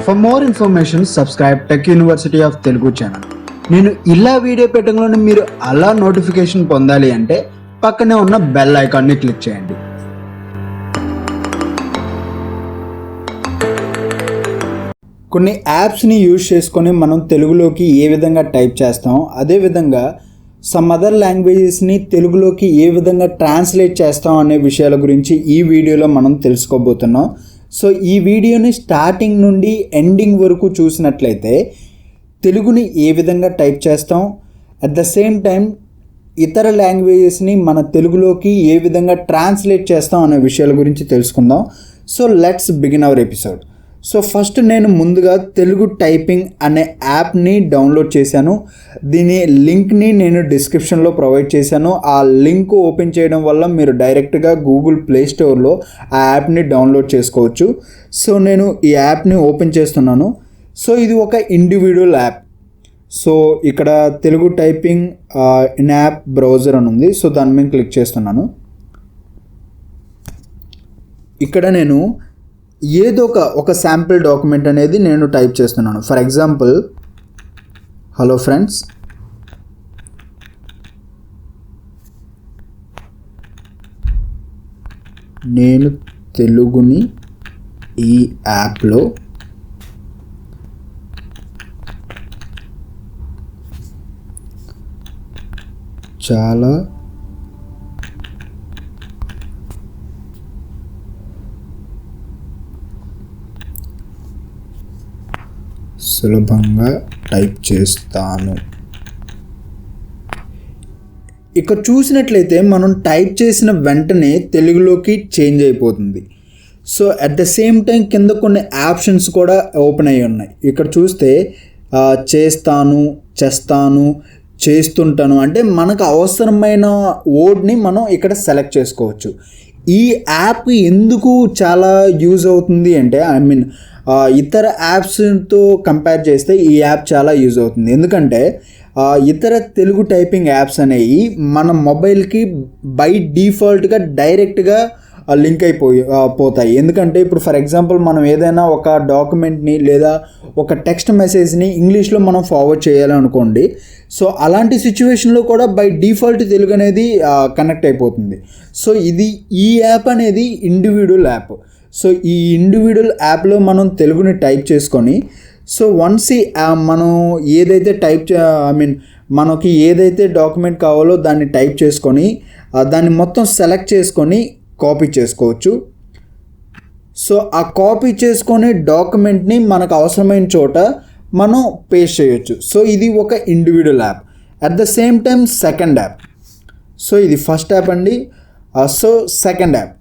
For more information, subscribe Tech University of Telugu channel. నేను ఇలా video పెట్టగానే మీరు అలా నోటిఫికేషన్ పొందాలి అంటే పక్కనే ఉన్న బెల్ ఐకాన్ని క్లిక్ చేయండి. కొన్ని యాప్స్ని యూజ్ చేసుకొని మనం తెలుగులోకి ఏ విధంగా టైప్ చేస్తాం, అదేవిధంగా సమ్ అదర్ లాంగ్వేజెస్ని తెలుగులోకి ఏ విధంగా ట్రాన్స్లేట్ చేస్తాం అనే విషయాల గురించి ఈ వీడియోలో మనం తెలుసుకోబోతున్నాం. సో ఈ వీడియోని స్టార్టింగ్ నుండి ఎండింగ్ వరకు చూసినట్లయితే తెలుగుని ఏ విధంగా టైప్ చేస్తాం, అట్ ద సేమ్ టైం ఇతర లాంగ్వేజెస్ని మన తెలుగులోకి ఏ విధంగా ట్రాన్స్లేట్ చేస్తాం అనే విషయాల గురించి తెలుసుకుందాం. So let's begin our episode. So first నేను ముందుగా తెలుగు టైపింగ్ అనే యాప్ని డౌన్లోడ్ చేశాను. దీని లింక్ని నేను డిస్క్రిప్షన్లో ప్రొవైడ్ చేశాను. ఆ లింక్ ఓపెన్ చేయడం వల్ల మీరు డైరెక్ట్గా గూగుల్ ప్లే స్టోర్లో ఆ యాప్ని డౌన్లోడ్ చేసుకోవచ్చు. సో నేను ఈ యాప్ని ఓపెన్ చేస్తున్నాను. సో ఇది ఒక ఇండివిజువల్ యాప్. సో ఇక్కడ Telugu typing in app browser అని ఉంది. సో దాని మీద క్లిక్ చేస్తున్నాను. ఇక్కడ నేను ఏదో ఒక శాంపిల్ డాక్యుమెంట్ అనేది నేను టైప్ చేస్తున్నాను. ఫర్ ఎగ్జాంపుల్, హలో ఫ్రెండ్స్, నేను తెలుగుని ఈ యాప్లో చాలా సులభంగా టైప్ చేస్తాను. ఇక్కడ చూసినట్లయితే మనం టైప్ చేసిన వెంటనే తెలుగులోకి చేంజ్ అయిపోతుంది. So at the same time కింద కొన్ని ఆప్షన్స్ కూడా ఓపెన్ అయ్యి ఉన్నాయి. ఇక్కడ చూస్తే చేస్తాను, చేస్తాను, చేస్తుంటాను అంటే మనకు అవసరమైన వర్డ్ని మనం ఇక్కడ సెలెక్ట్ చేసుకోవచ్చు. ఈ యాప్ ఎందుకు చాలా యూజ్ అవుతుంది అంటే, ఇతర యాప్స్తో కంపేర్ చేస్తే ఈ యాప్ చాలా యూజ్ అవుతుంది. ఎందుకంటే ఇతర తెలుగు టైపింగ్ యాప్స్ అనేవి మన మొబైల్కి బై డిఫాల్ట్గా డైరెక్ట్గా లింక్ పోతాయి. ఎందుకంటే ఇప్పుడు ఫర్ ఎగ్జాంపుల్ మనం ఏదైనా ఒక డాక్యుమెంట్ని లేదా ఒక టెక్స్ట్ మెసేజ్ని ఇంగ్లీష్లో మనం ఫార్వర్డ్ చేయాలనుకోండి. సో అలాంటి సిచ్యువేషన్లో కూడా బై డిఫాల్ట్ తెలుగు అనేది కనెక్ట్ అయిపోతుంది. సో ఈ యాప్ అనేది ఇండివిజువల్ యాప్. సో ఈ ఇండివిజువల్ యాప్లో మనం తెలుగుని టైప్ చేసుకొని, సో వన్స్ మనం ఏదైతే మనకి ఏదైతే డాక్యుమెంట్ కావాలో దాన్ని టైప్ చేసుకొని దాన్ని మొత్తం సెలెక్ట్ చేసుకొని కాపీ చేసుకోవచ్చు. సో ఆ కాపీ చేసుకొని డాక్యుమెంట్ని మనకు అవసరమైన చోట మనం పేస్ట్ చేయొచ్చు. సో ఇది ఒక individual app. At the same time second app. So ఇది ఫస్ట్ యాప్ అండి. సో సెకండ్ యాప్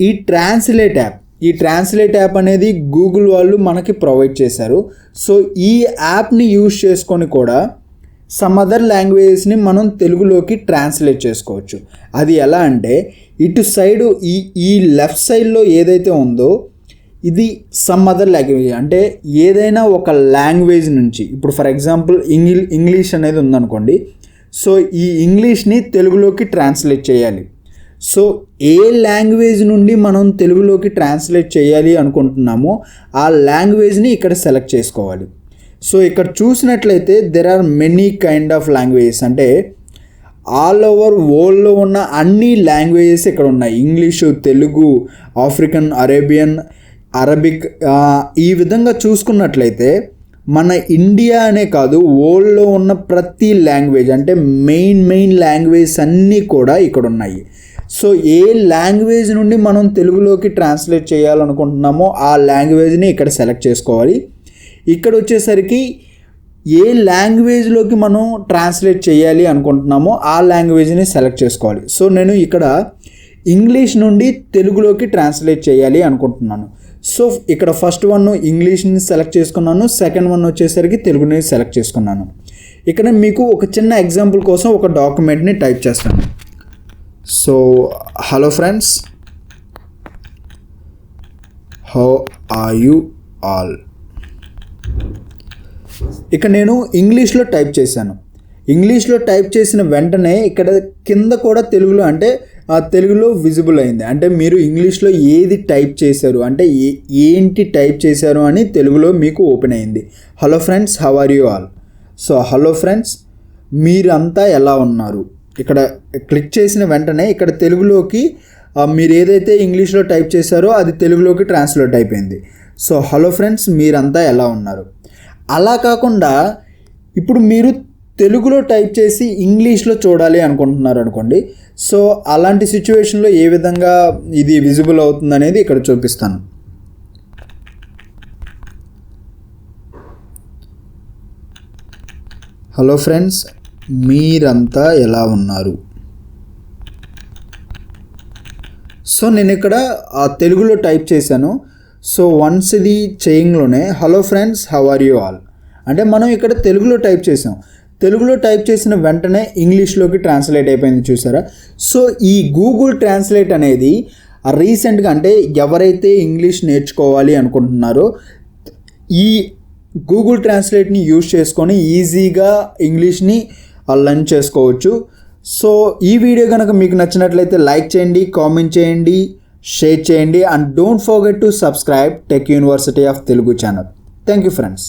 ఈ ట్రాన్స్లేట్ యాప్. ఈ ట్రాన్స్లేట్ యాప్ అనేది గూగుల్ వాళ్ళు మనకి ప్రొవైడ్ చేశారు. సో ఈ యాప్ని యూజ్ చేసుకొని కూడా సమ్ అదర్ లాంగ్వేజెస్ని మనం తెలుగులోకి ట్రాన్స్లేట్ చేసుకోవచ్చు. అది ఎలా అంటే, ఇటు సైడు ఈ లెఫ్ట్ సైడ్లో ఏదైతే ఉందో ఇది సమ్ అదర్ లాంగ్వేజ్. అంటే ఏదైనా ఒక లాంగ్వేజ్ నుంచి, ఇప్పుడు ఫర్ ఎగ్జాంపుల్ ఇంగ్లీష్ అనేది ఉందనుకోండి. సో ఈ ఇంగ్లీష్ని తెలుగులోకి ట్రాన్స్లేట్ చేయాలి. సో ఏ లాంగ్వేజ్ నుండి మనం తెలుగులోకి ట్రాన్స్లేట్ చేయాలి అనుకుంటున్నామో ఆ లాంగ్వేజ్ని ఇక్కడ సెలెక్ట్ చేసుకోవాలి. సో ఇక్కడ చూసినట్లయితే there are many kind of languages. అంటే ఆల్ ఓవర్ వరల్డ్లో ఉన్న అన్ని లాంగ్వేజెస్ ఇక్కడ ఉన్నాయి. English, Telugu, African, Arabian, Arabic. ఈ విధంగా చూసుకున్నట్లయితే మన ఇండియా అనే కాదు, వరల్డ్లో ఉన్న ప్రతి లాంగ్వేజ్, అంటే మెయిన్ లాంగ్వేజెస్ అన్నీ కూడా ఇక్కడ ఉన్నాయి. సో ఏ లాంగ్వేజ్ నుండి మనం తెలుగులోకి ట్రాన్స్లేట్ చేయాలనుకుంటున్నామో ఆ లాంగ్వేజ్ని ఇక్కడ సెలెక్ట్ చేసుకోవాలి. ఇక్కడ వచ్చేసరికి ఏ లాంగ్వేజ్లోకి మనం ట్రాన్స్లేట్ చేయాలి అనుకుంటున్నామో ఆ లాంగ్వేజ్ని సెలెక్ట్ చేసుకోవాలి. సో నేను ఇక్కడ ఇంగ్లీష్ నుండి తెలుగులోకి ట్రాన్స్లేట్ చేయాలి అనుకుంటున్నాను. సో ఇక్కడ ఫస్ట్ వన్ ఇంగ్లీష్ని సెలెక్ట్ చేసుకున్నాను, సెకండ్ వన్ వచ్చేసరికి తెలుగుని సెలెక్ట్ చేసుకున్నాను. ఇక్కడ మీకు ఒక చిన్న ఎగ్జాంపుల్ కోసం ఒక డాక్యుమెంట్ని టైప్ చేస్తాను. So hello friends, how are you all. ఇక నేను ఇంగ్లీష్లో టైప్ చేశాను. ఇంగ్లీష్లో టైప్ చేసిన వెంటనే ఇక్కడ కింద కూడా తెలుగులో, అంటే తెలుగులో విజిబుల్ అయింది. అంటే మీరు ఇంగ్లీష్లో ఏది టైప్ చేశారు అంటే ఏంటి టైప్ చేశారు అని తెలుగులో మీకు ఓపెన్ అయింది. Hello friends, how are you all? So hello friends, మీరంతా ఎలా ఉన్నారు? ఇక్కడ క్లిక్ చేసిన వెంటనే ఇక్కడ తెలుగులోకి మీరు ఏదైతే ఇంగ్లీష్లో టైప్ చేశారో అది తెలుగులోకి ట్రాన్స్లేట్ అయిపోయింది. సో హలో ఫ్రెండ్స్, మీరంతా ఎలా ఉన్నారు? అలా కాకుండా ఇప్పుడు మీరు తెలుగులో టైప్ చేసి ఇంగ్లీష్లో చూడాలి అనుకుంటున్నారు అనుకోండి. సో అలాంటి సిచ్యువేషన్లో ఏ విధంగా ఇది విజిబుల్ అవుతుంది అనేది ఇక్కడ చూపిస్తాను. హలో ఫ్రెండ్స్, మీరంతా ఎలా ఉన్నారు? సో నేను ఇక్కడ తెలుగులో టైప్ చేశాను. సో వన్స్ ఇది చేయింగ్లోనే hello friends, how are you all అంటే మనం ఇక్కడ తెలుగులో టైప్ చేసాం. తెలుగులో టైప్ చేసిన వెంటనే ఇంగ్లీష్లోకి ట్రాన్స్లేట్ అయిపోయింది, చూసారా? సో ఈ గూగుల్ ట్రాన్స్లేట్ అనేది రీసెంట్గా అంటే ఎవరైతే ఇంగ్లీష్ నేర్చుకోవాలి అనుకుంటున్నారో ఈ గూగుల్ ట్రాన్స్లేట్ని యూజ్ చేసుకొని ఈజీగా ఇంగ్లీష్ని లర్న్ చేసుకోవచ్చు. సో ఈ వీడియో కనుక మీకు నచ్చినట్లయితే లైక్ చేయండి, కామెంట్ చేయండి, షేర్ చేయండి and don't forget to subscribe tech university of Telugu channel. Thank you friends.